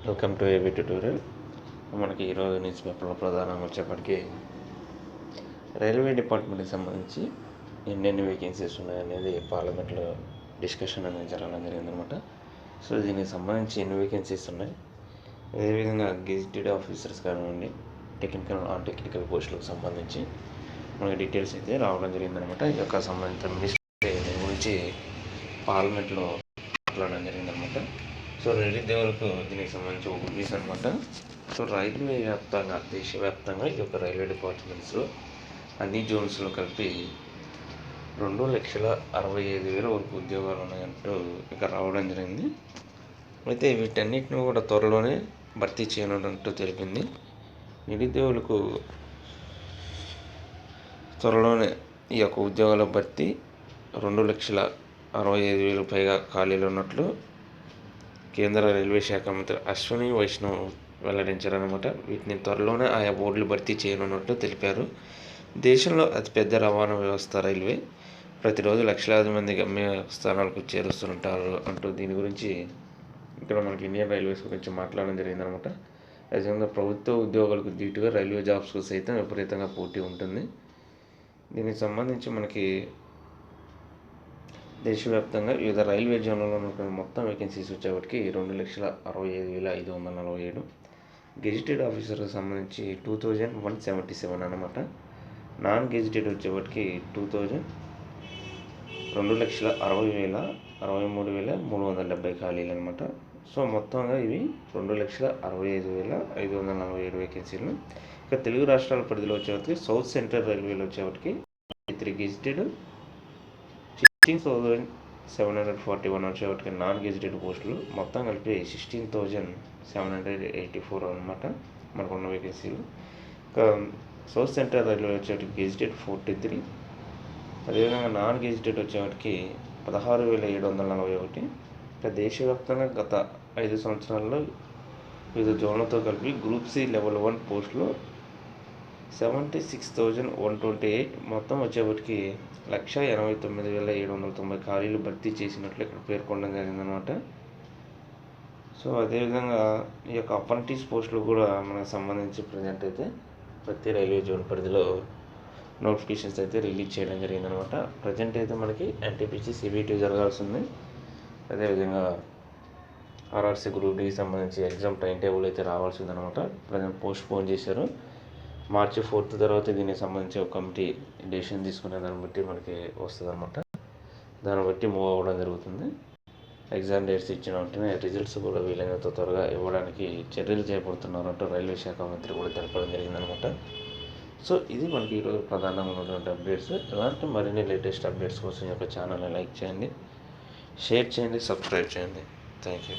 Welcome to AB tutorial. మనకి ఈరోజు news పేపర్లో ప్రధానంగా వచ్చేప్పటికి రైల్వే డిపార్ట్మెంట్కి సంబంధించి ఎన్నెన్ని వేకెన్సీస్ ఉన్నాయనేది పార్లమెంట్లో డిస్కషన్ అనేది జరగడం జరిగిందనమాట. సో దీనికి సంబంధించి ఎన్ని వేకెన్సీస్ ఉన్నాయి, అదేవిధంగా గెజిటెడ్ ఆఫీసర్స్ కానివ్వండి, నాన్ టెక్నికల్ పోస్టులకు సంబంధించి మనకి డీటెయిల్స్ అయితే రావడం జరిగిందనమాట. ఈ యొక్క సంబంధిత మినిస్టర్ దీని గురించి పార్లమెంట్లో మాట్లాడడం జరిగిందనమాట. సో నిరుద్యోగులకు దీనికి సంబంధించి ఒక గుడ్ న్యూస్ అనమాట. సో రైల్వే వ్యాప్తంగా, దేశవ్యాప్తంగా ఈ యొక్క రైల్వే డిపార్ట్మెంట్స్లో అన్ని జోన్స్లో కలిపి 2,65,000 వరకు ఉద్యోగాలు ఉన్నాయంటూ ఇక రావడం జరిగింది. అయితే వీటన్నిటిని కూడా త్వరలోనే భర్తీ చేయనున్నట్టు తెలిపింది. నిరుద్యోగులకు త్వరలోనే ఈ యొక్క ఉద్యోగాల భర్తీ 2,65,000 పైగా ఖాళీలు ఉన్నట్లు కేంద్ర రైల్వే శాఖ మంత్రి అశ్విని వైష్ణవ్ వెల్లడించారనమాట. వీటిని త్వరలోనే ఆయా బోర్డులు భర్తీ చేయనున్నట్లు తెలిపారు. దేశంలో అతిపెద్ద రవాణా వ్యవస్థ రైల్వే, ప్రతిరోజు లక్షలాది మంది గమ్య స్థానాలకు చేరుస్తుంటారు అంటూ దీని గురించి ఇక్కడ మనకి ఇండియన్ రైల్వేస్ గురించి మాట్లాడడం జరిగిందనమాట. అదేవిధంగా ప్రభుత్వ ఉద్యోగాలకు దీటుగా రైల్వే జాబ్స్కు సైతం విపరీతంగా పోటీ ఉంటుంది. దీనికి సంబంధించి మనకి దేశవ్యాప్తంగా వివిధ రైల్వే జోన్లలో ఉన్న మొత్తం వేకెన్సీస్ వచ్చేప్పటికి 2,65,547. గెజిటెడ్ ఆఫీసర్కి సంబంధించి 2,177 అనమాట. నాన్ గెజిటెడ్ వచ్చేప్పటికి 2,60,63,370 ఖాళీలు అనమాట. సో మొత్తంగా ఇవి 2,65,547 వేకెన్సీలు. ఇక తెలుగు రాష్ట్రాల పరిధిలో వచ్చేప్పటికి సౌత్ సెంట్రల్ రైల్వేలో వచ్చేప్పటికి 3 గెజిటెడ్, 16,741 వచ్చేవాటికి నాన్ గెజిటెడ్ పోస్టులు, మొత్తం కలిపి 16,784 అనమాట మనకున్న వేకెన్సీలు. ఇంకా సౌత్ సెంట్రల్ రైల్వే వచ్చేటికి గెజిటెడ్ 43, అదేవిధంగా నాన్ గెజిటెడ్ వచ్చేవాటికి 16,741. ఇంకా దేశవ్యాప్తంగా గత 5 సంవత్సరాల్లో వివిధ జోన్లతో కలిపి గ్రూప్ సి లెవెల్ 1 పోస్టులు 76,128, మొత్తం వచ్చేప్పటికి 1,89,790 ఖాళీలు భర్తీ చేసినట్లు ఇక్కడ పేర్కొనడం జరిగిందనమాట. సో అదేవిధంగా ఈ యొక్క అప్రెంటిస్ పోస్టులు కూడా మనకు సంబంధించి ప్రజెంట్ అయితే ప్రతి రైల్వే జోన్ పరిధిలో నోటిఫికేషన్స్ అయితే రిలీజ్ చేయడం జరిగిందనమాట. ప్రజెంట్ అయితే మనకి ఎన్టీపీసీ CBT జరగాల్సి ఉంది. అదేవిధంగా ఆర్ఆర్సీ గ్రూప్ డికి సంబంధించి ఎగ్జామ్ టైం టేబుల్ అయితే రావాల్సి ఉందనమాట. ప్రజెంట్ పోన్ చేశారు. మార్చి 4 తర్వాత దీనికి సంబంధించి ఒక కమిటీ డెసిషన్ తీసుకునే దాన్ని బట్టి మనకి వస్తుంది అనమాట. దాన్ని బట్టి మూవ్ అవ్వడం జరుగుతుంది. ఎగ్జామ్ డేట్స్ ఇచ్చిన వెంటనే రిజల్ట్స్ కూడా వీలైనంత త్వరగా ఇవ్వడానికి చర్యలు చేపడుతున్నారంటూ రైల్వే శాఖ మంత్రి కూడా తెలపడం జరిగిందనమాట. సో ఇది మనకి ఈరోజు ప్రధానంగా ఉన్నటువంటి అప్డేట్స్. ఇలాంటి మరిన్ని లేటెస్ట్ అప్డేట్స్ కోసం ఈ యొక్క ఛానల్ని లైక్ చేయండి, షేర్ చేయండి, సబ్స్క్రైబ్ చేయండి. Thank you.